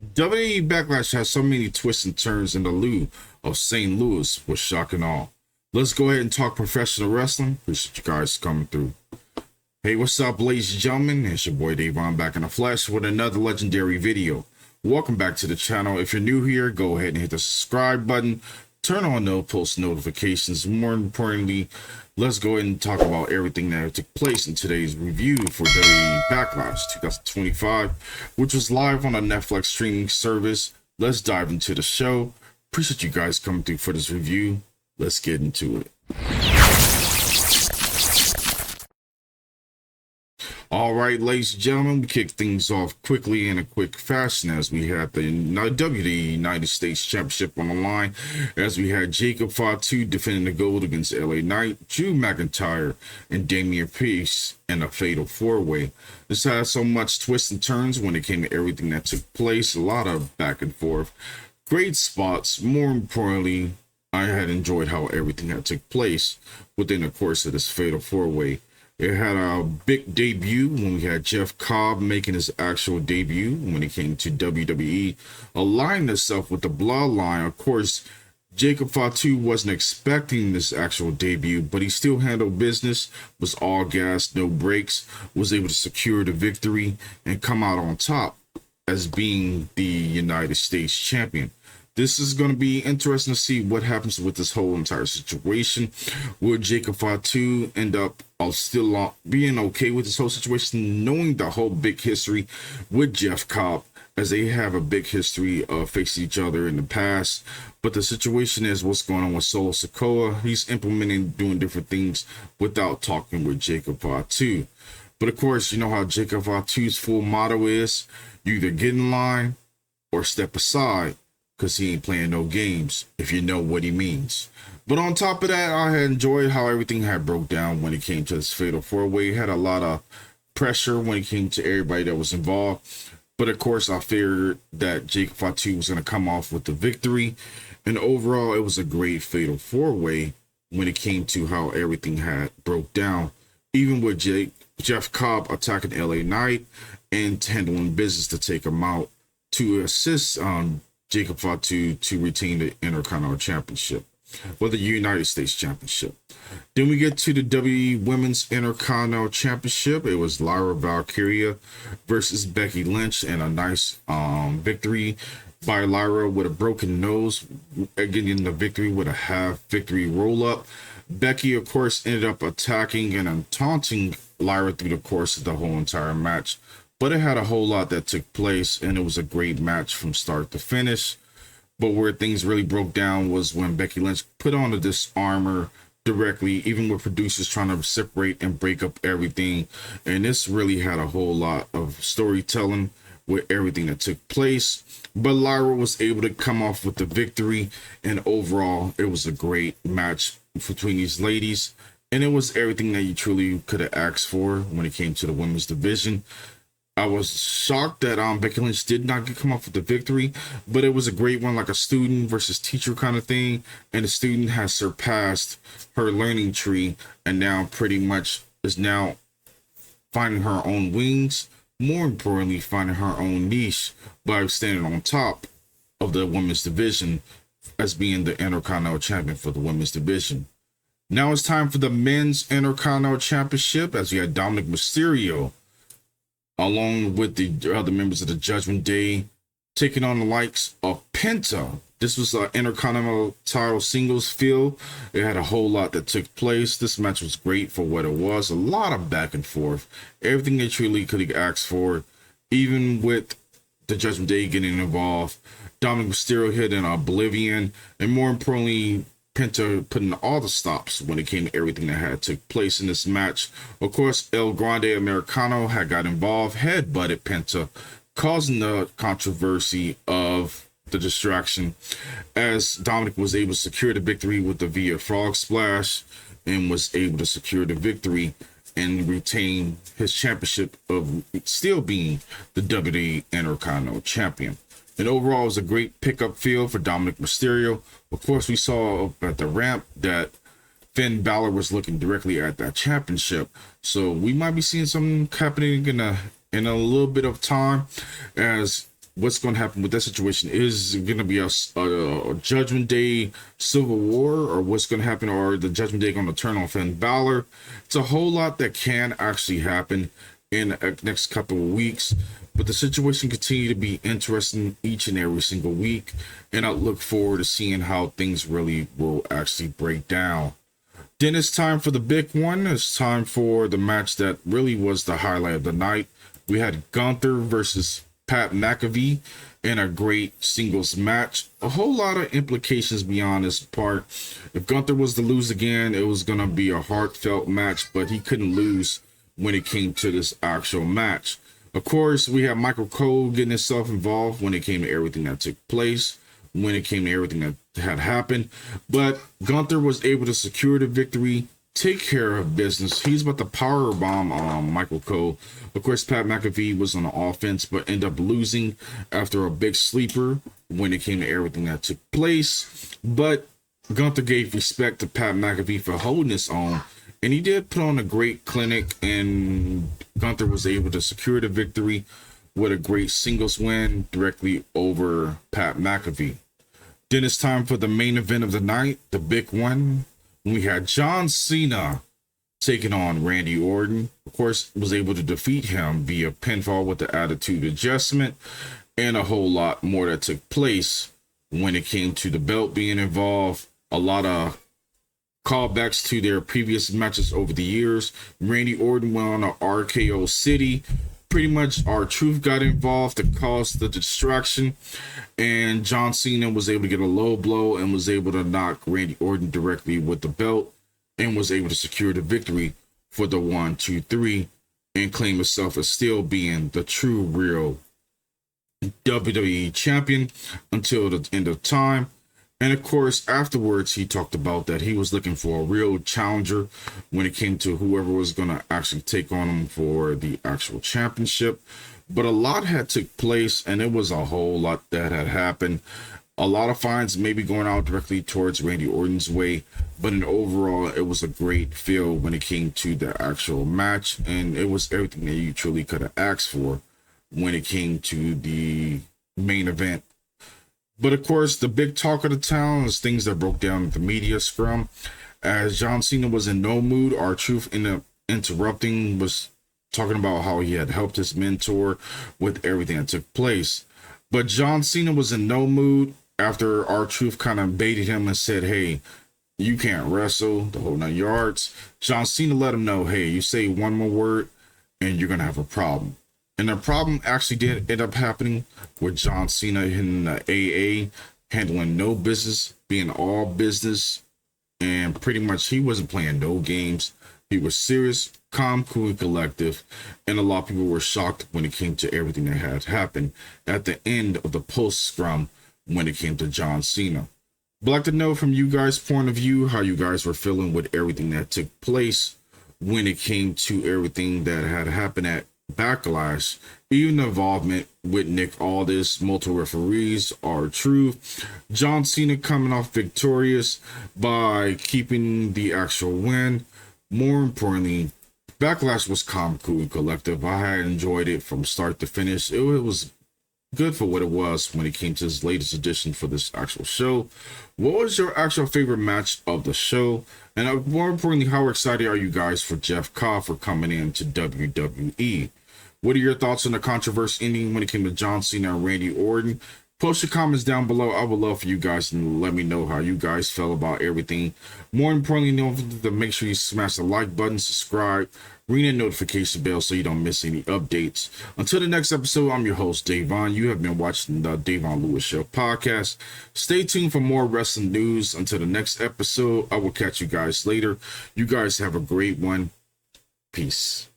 WWE Backlash has so many twists and turns in the lieu of St. Louis was shock and all. Let's go ahead and talk professional wrestling. Appreciate you guys coming through. Hey, what's up, ladies and gentlemen? It's your boy DaVon back in the flesh with another legendary video. Welcome back to the channel. If you're new here, go ahead and hit the subscribe button. Turn on no post notifications. More importantly, let's go ahead and talk about everything that took place in today's review for WWE Backlash 2025, which was live on a Netflix streaming service. Let's dive into the show. Appreciate you guys coming through for this review. Let's get into it. All right, ladies and gentlemen, we kick things off quickly in a quick fashion as we had the WWE United States Championship on the line, as we had Jacob Fatu defending the gold against LA Knight, Drew McIntyre, and Damian Priest in a fatal four-way. This had so much twists and turns when it came to everything that took place, a lot of back and forth, great spots. More importantly, I had enjoyed how everything that took place within the course of this fatal four-way. It had a big debut when we had Jeff Cobb making his actual debut when it came to WWE, aligning itself with the bloodline. Of course, Jacob Fatu wasn't expecting this actual debut, but he still handled business, was all gas, no brakes, was able to secure the victory and come out on top as being the United States champion. This is going to be interesting to see what happens with this whole entire situation. Will Jacob Fatu end up still being okay with this whole situation, knowing the whole big history with Jeff Cobb, as they have a big history of facing each other in the past? But the situation is what's going on with Solo Sikoa. He's implementing, doing different things without talking with Jacob Fatu. But of course, you know how Jacob Fatu's full motto is: you either get in line or step aside, because he ain't playing no games, if you know what he means. But on top of that, I had enjoyed how everything had broke down when it came to this fatal four-way. It had a lot of pressure when it came to everybody that was involved. But of course, I figured that Jacob Fatu was going to come off with the victory. And overall, it was a great fatal four-way when it came to how everything had broke down. Even with Jeff Cobb attacking LA Knight and handling business to take him out to assist Jacob Fatu to retain the Intercontinental Championship, or the United States Championship. Then we get to the WWE Women's Intercontinental Championship. It was Lyra Valkyria versus Becky Lynch, and a nice victory by Lyra with a broken nose, getting the victory with a half victory roll up. Becky, of course, ended up attacking and taunting Lyra through the course of the whole entire match. But it had a whole lot that took place, and it was a great match from start to finish. But where things really broke down was when Becky Lynch put on this armor directly, even with producers trying to separate and break up everything. And this really had a whole lot of storytelling with everything that took place. But Lyra was able to come off with the victory, and overall, it was a great match between these ladies. And it was everything that you truly could have asked for when it came to the women's division. I was shocked that Becky Lynch did not come off with the victory, but it was a great one, like a student versus teacher kind of thing. And the student has surpassed her learning tree and now pretty much is now finding her own wings. More importantly, finding her own niche by standing on top of the women's division as being the Intercontinental Champion for the women's division. Now it's time for the men's Intercontinental Championship, as we had Dominic Mysterio along with the other members of the Judgment Day, taking on the likes of Penta. This was an Intercontinental title singles field. It had a whole lot that took place. This match was great for what it was. A lot of back and forth. Everything they truly could have asked for, even with the Judgment Day getting involved. Dominic Mysterio hit an Oblivion, and more importantly, Penta putting all the stops when it came to everything that had took place in this match. Of course, El Grande Americano had got involved, headbutted Penta, causing the controversy of the distraction, as Dominic was able to secure the victory with the Via Frog Splash and was able to secure the victory and retain his championship of still being the WWE Intercontinental Champion. And overall, it was a great pickup field for Dominic Mysterio. Of course, we saw at the ramp that Finn Balor was looking directly at that championship. So we might be seeing something happening in a little bit of time, as what's going to happen with that situation? Is it going to be a Judgment Day Civil War, or what's going to happen? Or the Judgment Day going to turn on Finn Balor? It's a whole lot that can actually happen in the next couple of weeks, but the situation continue to be interesting each and every single week, and I look forward to seeing how things really will actually break down. Then it's time for the big one. It's time for the match that really was the highlight of the night. We had Gunther versus Pat McAfee in a great singles match. A whole lot of implications beyond this part. If Gunther was to lose again, it was going to be a heartfelt match, but he couldn't lose when it came to this actual match. Of course, we have Michael Cole getting himself involved when it came to everything that took place, when it came to everything that had happened. But Gunther was able to secure the victory, take care of business. He's about to powerbomb Michael Cole. Of course, Pat McAfee was on the offense, but ended up losing after a big sleeper when it came to everything that took place. But Gunther gave respect to Pat McAfee for holding his own, and he did put on a great clinic, and Gunther was able to secure the victory with a great singles win directly over Pat McAfee. Then it's time for the main event of the night, the big one. We had John Cena taking on Randy Orton. Of course, was able to defeat him via pinfall with the Attitude Adjustment, and a whole lot more that took place when it came to the belt being involved. A lot of callbacks to their previous matches over the years. Randy Orton went on a RKO City. Pretty much R-Truth got involved to cause the distraction, and John Cena was able to get a low blow and was able to knock Randy Orton directly with the belt, and was able to secure the victory for the 1, 2, 3, and claim himself as still being the true real WWE champion until the end of time. And of course, afterwards, he talked about that he was looking for a real challenger when it came to whoever was going to actually take on him for the actual championship. But a lot had took place, and it was a whole lot that had happened. A lot of fines maybe going out directly towards Randy Orton's way, but in overall, it was a great feel when it came to the actual match, and it was everything that you truly could have asked for when it came to the main event. But of course, the big talk of the town is things that broke down at the media scrum. As John Cena was in no mood, R-Truth ended up interrupting, was talking about how he had helped his mentor with everything that took place. But John Cena was in no mood after R-Truth kind of baited him and said, hey, you can't wrestle, the whole 9 yards. John Cena let him know, hey, you say one more word and you're going to have a problem. And the problem actually did end up happening with John Cena in the AA, handling no business, being all business, and pretty much he wasn't playing no games. He was serious, calm, cool, and collective, and a lot of people were shocked when it came to everything that had happened at the end of the post-scrum when it came to John Cena. But I'd like to know from you guys' point of view how you guys were feeling with everything that took place when it came to everything that had happened at Backlash, even the involvement with Nick Aldis, multiple referees, R-Truth, John Cena coming off victorious by keeping the actual win. More importantly, Backlash was calm, cool, and collective. I had enjoyed it from start to finish. It was good for what it was when it came to this latest edition for this actual show. What was your actual favorite match of the show? And more importantly, how excited are you guys for Jeff Cobb for coming into WWE? What are your thoughts on the controversy ending when it came to John Cena and Randy Orton? Post your comments down below. I would love for you guys to let me know how you guys felt about everything. More importantly, don't make sure you smash the like button, subscribe, ring the notification bell so you don't miss any updates. Until the next episode, I'm your host, DaVon. You have been watching the DaVon Lewis Show podcast. Stay tuned for more wrestling news. Until the next episode, I will catch you guys later. You guys have a great one. Peace.